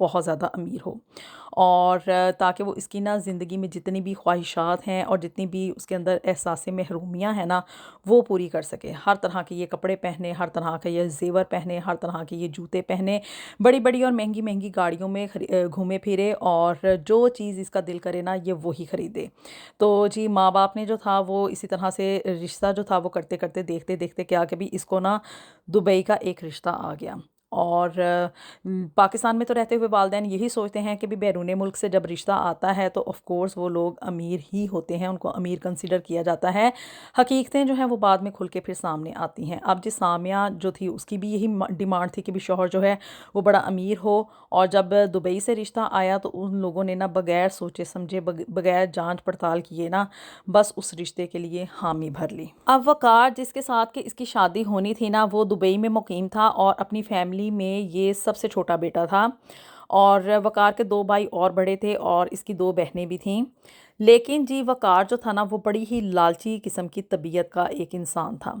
بہت زیادہ امیر ہو، اور تاکہ وہ اس کی نا زندگی میں جتنی بھی خواہشات ہیں اور جتنی بھی اس کے اندر احساس محرومیاں ہیں نا وہ پوری کر سکے۔ ہر طرح کے یہ کپڑے پہنے، ہر طرح کے یہ زیور پہنے، ہر طرح کے یہ جوتے پہنے، بڑی بڑی اور مہنگی مہنگی گاڑیوں میں گھومے پھرے، اور جو چیز اس کا دل کرے نا یہ وہی خریدے۔ تو جی ماں باپ نے جو تھا وہ اسی طرح سے رشتہ جو تھا وہ کرتے کرتے دیکھتے دیکھتے کیا کہ بھی اس کو نا دبئی کا ایک رشتہ آ گیا۔ اور پاکستان میں تو رہتے ہوئے والدین یہی سوچتے ہیں کہ بھی بیرون ملک سے جب رشتہ آتا ہے تو آف کورس وہ لوگ امیر ہی ہوتے ہیں، ان کو امیر کنسیڈر کیا جاتا ہے۔ حقیقتیں جو ہیں وہ بعد میں کھل کے پھر سامنے آتی ہیں۔ اب جی سامیہ جو تھی اس کی بھی یہی ڈیمانڈ تھی کہ بھی شوہر جو ہے وہ بڑا امیر ہو، اور جب دبئی سے رشتہ آیا تو ان لوگوں نے نا بغیر سوچے سمجھے، بغیر جانچ پڑتال کیے نا بس اس رشتے کے لیے حامی بھر لی۔ اب وقار جس کے ساتھ کہ اس کی شادی ہونی تھی نا وہ دبئی میں مقیم تھا، اور اپنی فیملی میں یہ سب سے چھوٹا بیٹا تھا، اور وقار کے 2 بھائی اور بڑے تھے اور اس کی 2 بہنیں بھی تھیں۔ لیکن جی وقار جو تھا نا وہ بڑی ہی لالچی قسم کی طبیعت کا ایک انسان تھا۔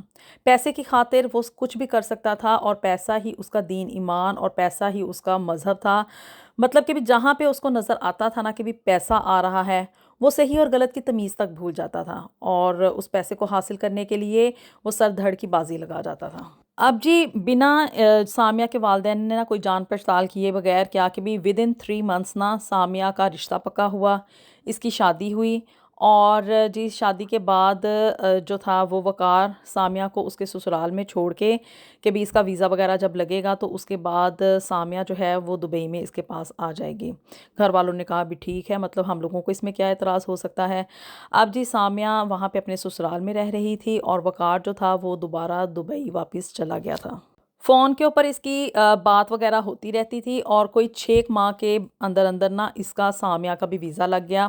پیسے کی خاطر وہ کچھ بھی کر سکتا تھا، اور پیسہ ہی اس کا دین ایمان اور پیسہ ہی اس کا مذہب تھا۔ مطلب کہ بھی جہاں پہ اس کو نظر آتا تھا نا کہ بھی پیسہ آ رہا ہے، وہ صحیح اور غلط کی تمیز تک بھول جاتا تھا، اور اس پیسے کو حاصل کرنے کے لیے وہ سر دھڑ کی بازی لگا جاتا تھا۔ اب جی بنا سامیہ کے والدین نے نا کوئی جان پڑتال کیے بغیر کیا کہ بھی ودن 3 منتھس نا سامیہ کا رشتہ پکا ہوا، اس کی شادی ہوئی، اور جی شادی کے بعد جو تھا وہ وقار سامیہ کو اس کے سسرال میں چھوڑ کے کہ بھی اس کا ویزا وغیرہ جب لگے گا تو اس کے بعد سامیہ جو ہے وہ دبئی میں اس کے پاس آ جائے گی۔ گھر والوں نے کہا بھی ٹھیک ہے، مطلب ہم لوگوں کو اس میں کیا اعتراض ہو سکتا ہے۔ اب جی سامیہ وہاں پہ اپنے سسرال میں رہ رہی تھی، اور وقار جو تھا وہ دوبارہ دبئی واپس چلا گیا تھا۔ فون کے اوپر اس کی بات وغیرہ ہوتی رہتی تھی، اور کوئی 6 ماہ کے اندر اندر نا اس کا سامیہ کا بھی ویزا لگ گیا،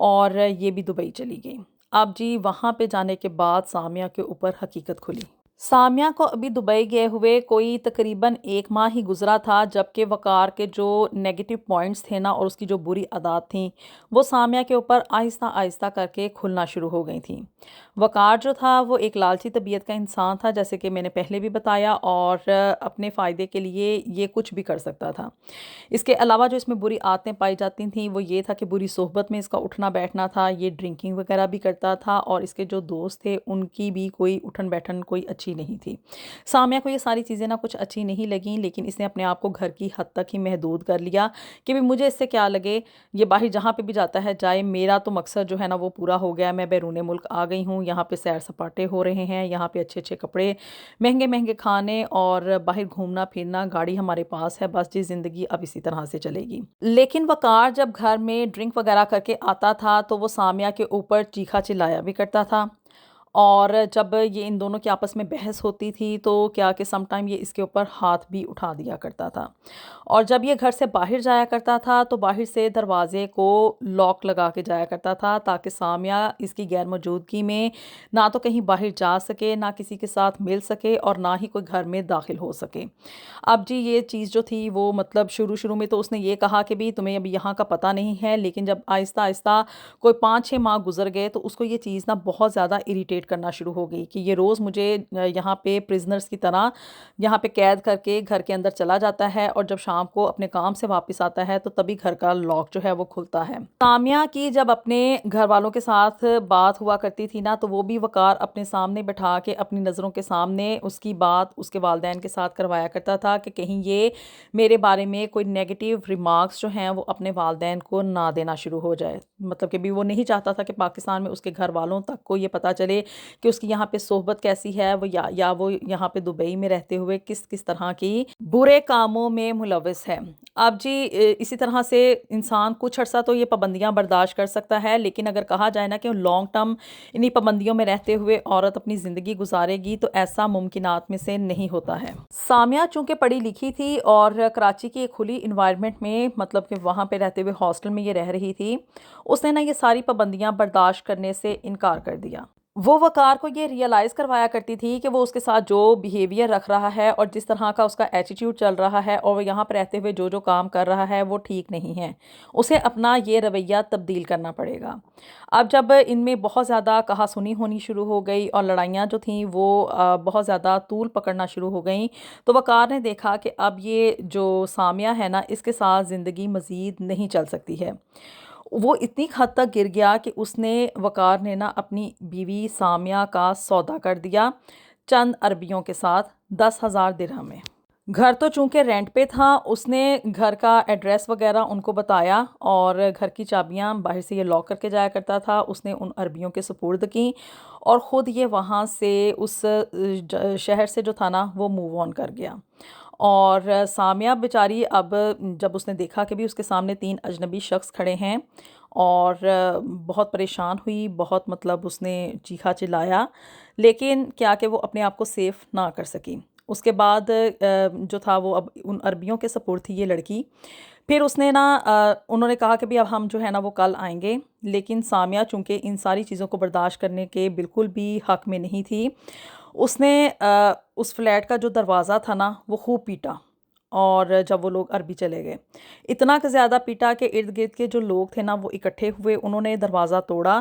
اور یہ بھی دبئی چلی گئی۔ اب جی وہاں پہ جانے کے بعد سامیہ کے اوپر حقیقت کھلی۔ سامیہ کو ابھی دبئی گئے ہوئے کوئی تقریباً 1 ماہ ہی گزرا تھا جبکہ وقار کے جو نیگیٹو پوائنٹس تھے نا اور اس کی جو بری عادات تھیں وہ سامیہ کے اوپر آہستہ آہستہ کر کے کھلنا شروع ہو گئی تھیں۔ وقار جو تھا وہ ایک لالچی طبیعت کا انسان تھا، جیسے کہ میں نے پہلے بھی بتایا، اور اپنے فائدے کے لیے یہ کچھ بھی کر سکتا تھا۔ اس کے علاوہ جو اس میں بری عادتیں پائی جاتی تھیں وہ یہ تھا کہ بری صحبت میں اس کا اٹھنا بیٹھنا تھا، یہ ڈرنکنگ وغیرہ بھی کرتا تھا، اور اس کے جو دوست تھے ان کی بھی کوئی اٹھن بیٹھن کوئی اچھی نہیں تھی۔ سامیہ کو یہ ساری چیزیں نا کچھ اچھی نہیں لگیں، لیکن اس نے اپنے آپ کو گھر کی حد تک ہی محدود کر لیا کہ بھی مجھے اس سے کیا لگے، یہ باہر جہاں پہ بھی جاتا ہے جائے، میرا تو مقصد جو ہے نا وہ پورا ہو گیا، میں بیرون ملک آ گئی ہوں، یہاں پہ سیر سپاٹے ہو رہے ہیں، یہاں پہ اچھے اچھے کپڑے، مہنگے مہنگے کھانے، اور باہر گھومنا پھرنا، گاڑی ہمارے پاس ہے، بس جی زندگی اب اسی طرح سے چلے گی۔ لیکن وقار جب گھر میں ڈرنک وغیرہ کر کے آتا تھا تو وہ سامیہ کے اوپر چیخا چلایا بھی کرتا تھا، اور جب یہ ان دونوں کی آپس میں بحث ہوتی تھی تو کیا کہ سم ٹائم یہ اس کے اوپر ہاتھ بھی اٹھا دیا کرتا تھا، اور جب یہ گھر سے باہر جایا کرتا تھا تو باہر سے دروازے کو لاک لگا کے جایا کرتا تھا تاکہ سامیہ اس کی غیر موجودگی میں نہ تو کہیں باہر جا سکے، نہ کسی کے ساتھ مل سکے، اور نہ ہی کوئی گھر میں داخل ہو سکے۔ اب جی یہ چیز جو تھی وہ مطلب شروع میں تو اس نے یہ کہا کہ بھی تمہیں اب یہاں کا پتہ نہیں ہے، لیکن جب آہستہ آہستہ کوئی 5-6 ماہ گزر گئے تو اس کو یہ چیز نا بہت زیادہ اریٹیٹ کرنا شروع ہو گئی کہ یہ روز مجھے یہاں پہ پرزنرز کی طرح یہاں پہ قید کر کے گھر کے اندر چلا جاتا ہے، اور جب شام کو اپنے کام سے واپس آتا ہے تو تبھی گھر کا لاک جو ہے وہ کھلتا ہے۔ سامیہ کی جب اپنے گھر والوں کے ساتھ بات ہوا کرتی تھی نا تو وہ بھی وقار اپنے سامنے بٹھا کے اپنی نظروں کے سامنے اس کی بات اس کے والدین کے ساتھ کروایا کرتا تھا کہ کہیں یہ میرے بارے میں کوئی نیگیٹو ریمارکس جو ہیں وہ اپنے والدین کو نہ دینا شروع ہو جائے، مطلب کہ بھی وہ نہیں چاہتا تھا کہ پاکستان میں اس کے گھر والوں تک کو یہ پتہ چلے کہ اس کی یہاں پہ صحبت کیسی ہے، وہ یا وہ یہاں پہ دبئی میں رہتے ہوئے کس طرح کی برے کاموں میں ملوث ہے۔ اب جی اسی طرح سے انسان کچھ عرصہ تو یہ پابندیاں برداشت کر سکتا ہے، لیکن اگر کہا جائے نا کہ لانگ ٹرم انہی پابندیوں میں رہتے ہوئے عورت اپنی زندگی گزارے گی تو ایسا ممکنات میں سے نہیں ہوتا ہے۔ سامیہ چونکہ پڑھی لکھی تھی اور کراچی کی ایک کھلی انوائرمنٹ میں مطلب کہ وہاں پہ رہتے ہوئے ہاسٹل میں یہ رہ رہی تھی، اس نے نا یہ ساری پابندیاں برداشت کرنے سے انکار کر دیا۔ وہ وقار کو یہ ریئلائز کروایا کرتی تھی کہ وہ اس کے ساتھ جو بیہیویئر رکھ رہا ہے اور جس طرح کا اس کا ایٹیٹیوڈ چل رہا ہے اور وہ یہاں پر رہتے ہوئے جو جو کام کر رہا ہے وہ ٹھیک نہیں ہے، اسے اپنا یہ رویہ تبدیل کرنا پڑے گا۔ اب جب ان میں بہت زیادہ کہا سنی ہونی شروع ہو گئی اور لڑائیاں جو تھیں وہ بہت زیادہ طول پکڑنا شروع ہو گئیں، تو وقار نے دیکھا کہ اب یہ جو سامیہ ہے نا، اس کے ساتھ زندگی مزید نہیں چل سکتی ہے۔ وہ اتنی حد تک گر گیا کہ وقار نے نا اپنی بیوی سامیہ کا سودا کر دیا چند عربیوں کے ساتھ 10,000 درہم میں۔ گھر تو چونکہ رینٹ پہ تھا، اس نے گھر کا ایڈریس وغیرہ ان کو بتایا اور گھر کی چابیاں باہر سے یہ لاک کر کے جایا کرتا تھا، اس نے ان عربیوں کے سپرد کیں اور خود یہ وہاں سے اس شہر سے جو تھا نا وہ موو آن کر گیا۔ اور سامیہ بیچاری اب جب اس نے دیکھا کہ بھی اس کے سامنے 3 اجنبی شخص کھڑے ہیں اور بہت پریشان ہوئی، بہت مطلب اس نے چیخا چلایا، لیکن کیا کہ وہ اپنے آپ کو سیف نہ کر سکی۔ اس کے بعد جو تھا وہ اب ان عربیوں کے سپرد تھی یہ لڑکی۔ پھر اس نے نا انہوں نے کہا کہ بھی اب ہم جو ہے نا وہ کل آئیں گے، لیکن سامیہ چونکہ ان ساری چیزوں کو برداشت کرنے کے بالکل بھی حق میں نہیں تھی، اس نے اس فلیٹ کا جو دروازہ تھا نا وہ خوب پیٹا، اور جب وہ لوگ عربی چلے گئے اتنا کہ زیادہ پیٹا کہ ارد گرد کے جو لوگ تھے نا وہ اکٹھے ہوئے، انہوں نے دروازہ توڑا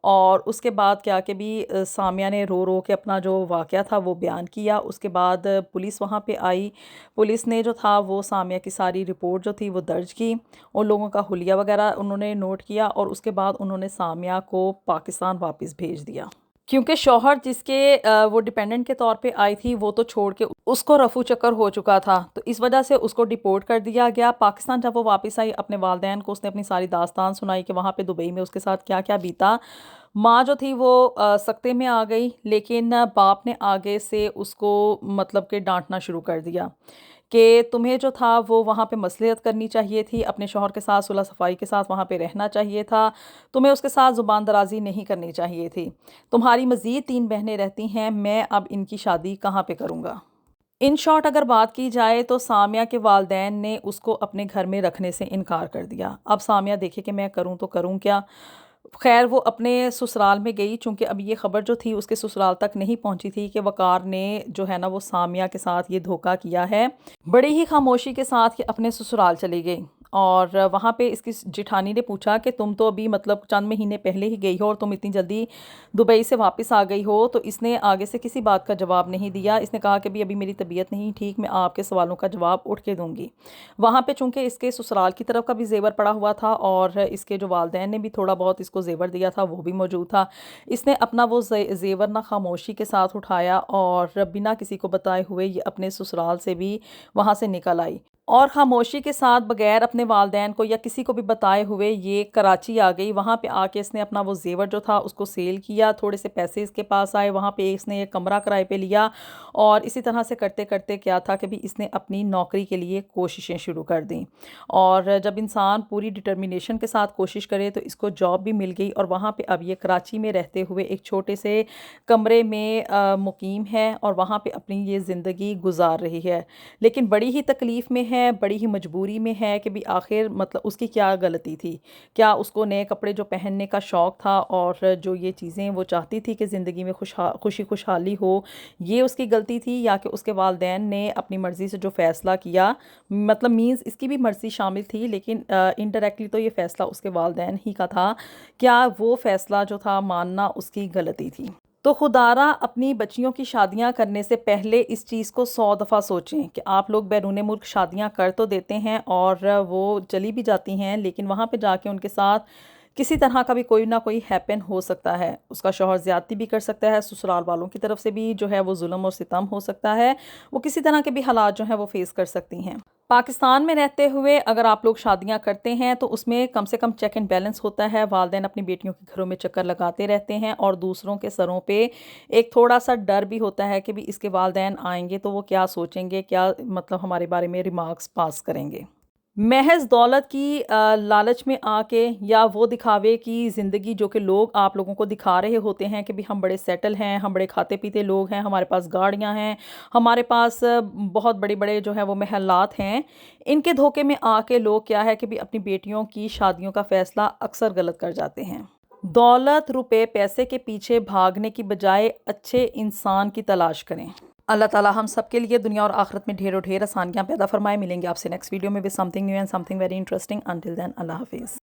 اور اس کے بعد کیا کہ بھی سامیہ نے رو رو کے اپنا جو واقعہ تھا وہ بیان کیا۔ اس کے بعد پولیس وہاں پہ آئی، پولیس نے جو تھا وہ سامیہ کی ساری رپورٹ جو تھی وہ درج کی، ان لوگوں کا حلیہ وغیرہ انہوں نے نوٹ کیا اور اس کے بعد انہوں نے سامیہ کو پاکستان واپس بھیج دیا، کیونکہ شوہر جس کے وہ ڈیپینڈنٹ کے طور پہ آئی تھی وہ تو چھوڑ کے اس کو رفو چکر ہو چکا تھا، تو اس وجہ سے اس کو ڈیپورٹ کر دیا گیا۔ پاکستان جب وہ واپس آئی اپنے والدین کو اس نے اپنی ساری داستان سنائی کہ وہاں پہ دبئی میں اس کے ساتھ کیا کیا بیتا۔ ماں جو تھی وہ سکتے میں آ گئی، لیکن باپ نے آگے سے اس کو مطلب کہ ڈانٹنا شروع کر دیا کہ تمہیں جو تھا وہ وہاں پہ مصلحت کرنی چاہیے تھی، اپنے شوہر کے ساتھ صلح صفائی کے ساتھ وہاں پہ رہنا چاہیے تھا، تمہیں اس کے ساتھ زبان درازی نہیں کرنی چاہیے تھی، تمہاری مزید 3 بہنیں رہتی ہیں، میں اب ان کی شادی کہاں پہ کروں گا۔ ان شارٹ اگر بات کی جائے تو سامیہ کے والدین نے اس کو اپنے گھر میں رکھنے سے انکار کر دیا۔ اب سامیہ دیکھے کہ میں کروں تو کروں کیا۔ خیر وہ اپنے سسرال میں گئی، چونکہ اب یہ خبر جو تھی اس کے سسرال تک نہیں پہنچی تھی کہ وقار نے جو ہے نا وہ سامیہ کے ساتھ یہ دھوکہ کیا ہے۔ بڑی ہی خاموشی کے ساتھ یہ اپنے سسرال چلی گئی اور وہاں پہ اس کی جٹھانی نے پوچھا کہ تم تو ابھی مطلب چند مہینے پہلے ہی گئی ہو اور تم اتنی جلدی دبئی سے واپس آ گئی ہو، تو اس نے آگے سے کسی بات کا جواب نہیں دیا۔ اس نے کہا کہ ابھی میری طبیعت نہیں ٹھیک، میں آپ کے سوالوں کا جواب اٹھ کے دوں گی۔ وہاں پہ چونکہ اس کے سسرال کی طرف کا بھی زیور پڑا ہوا تھا اور اس کے جو والدین نے بھی تھوڑا بہت اس کو زیور دیا تھا وہ بھی موجود تھا، اس نے اپنا وہ زیور نہ خاموشی کے ساتھ اٹھایا اور بنا کسی کو بتائے ہوئے یہ اپنے سسرال سے بھی وہاں سے نکل آئی اور خاموشی کے ساتھ بغیر اپنے والدین کو یا کسی کو بھی بتائے ہوئے یہ کراچی آ گئی۔ وہاں پہ آ کے اس نے اپنا وہ زیور جو تھا اس کو سیل کیا، تھوڑے سے پیسے اس کے پاس آئے، وہاں پہ اس نے ایک کمرہ کرائے پہ لیا اور اسی طرح سے کرتے کرتے کیا تھا کہ بھی اس نے اپنی نوکری کے لیے کوششیں شروع کر دیں، اور جب انسان پوری ڈٹرمنیشن کے ساتھ کوشش کرے تو اس کو جاب بھی مل گئی اور وہاں پہ اب یہ کراچی میں رہتے ہوئے ایک چھوٹے سے کمرے میں مقیم ہے اور وہاں پہ اپنی یہ زندگی گزار رہی ہے، لیکن بڑی ہی تکلیف میں ہے، بڑی ہی مجبوری میں ہے کہ بھی آخر مطلب اس کی کیا غلطی تھی؟ کیا اس کو نئے کپڑے جو پہننے کا شوق تھا اور جو یہ چیزیں وہ چاہتی تھی کہ زندگی میں خوشی خوشحالی ہو، یہ اس کی غلطی تھی، یا کہ اس کے والدین نے اپنی مرضی سے جو فیصلہ کیا، مطلب مینز اس کی بھی مرضی شامل تھی لیکن انڈائریکٹلی تو یہ فیصلہ اس کے والدین ہی کا تھا، کیا وہ فیصلہ جو تھا ماننا اس کی غلطی تھی؟ تو خدارا اپنی بچیوں کی شادیاں کرنے سے پہلے اس چیز کو 100 دفعہ سوچیں کہ آپ لوگ بیرون ملک شادیاں کر تو دیتے ہیں اور وہ چلی بھی جاتی ہیں، لیکن وہاں پہ جا کے ان کے ساتھ کسی طرح کا بھی کوئی نہ کوئی ہیپن ہو سکتا ہے، اس کا شوہر زیادتی بھی کر سکتا ہے، سسرال والوں کی طرف سے بھی جو ہے وہ ظلم اور ستم ہو سکتا ہے، وہ کسی طرح کے بھی حالات جو ہیں وہ فیس کر سکتی ہیں۔ پاکستان میں رہتے ہوئے اگر آپ لوگ شادیاں کرتے ہیں تو اس میں کم سے کم چیک اینڈ بیلنس ہوتا ہے، والدین اپنی بیٹیوں کے گھروں میں چکر لگاتے رہتے ہیں اور دوسروں کے سروں پہ ایک تھوڑا سا ڈر بھی ہوتا ہے کہ بھی اس کے والدین آئیں گے تو وہ کیا سوچیں گے، کیا مطلب ہمارے بارے میں ریمارکس پاس کریں گے۔ محض دولت کی لالچ میں آ کے یا وہ دکھاوے کی زندگی جو کہ لوگ آپ لوگوں کو دکھا رہے ہوتے ہیں کہ بھی ہم بڑے سیٹل ہیں، ہم بڑے کھاتے پیتے لوگ ہیں، ہمارے پاس گاڑیاں ہیں، ہمارے پاس بہت بڑے بڑے جو ہے وہ محلات ہیں، ان کے دھوکے میں آ کے لوگ کیا ہے کہ بھی اپنی بیٹیوں کی شادیوں کا فیصلہ اکثر غلط کر جاتے ہیں۔ دولت، روپے، پیسے کے پیچھے بھاگنے کی بجائے اچھے انسان کی تلاش کریں۔ اللہ تعالیٰ ہم سب کے لیے دنیا اور آخرت میں ڈھیر و ڈھیر آسانیاں پیدا فرمائے۔ ملیں گے آپ سے نیکسٹ ویڈیو میں with something new and something very interesting. Until then, اللہ حافظ۔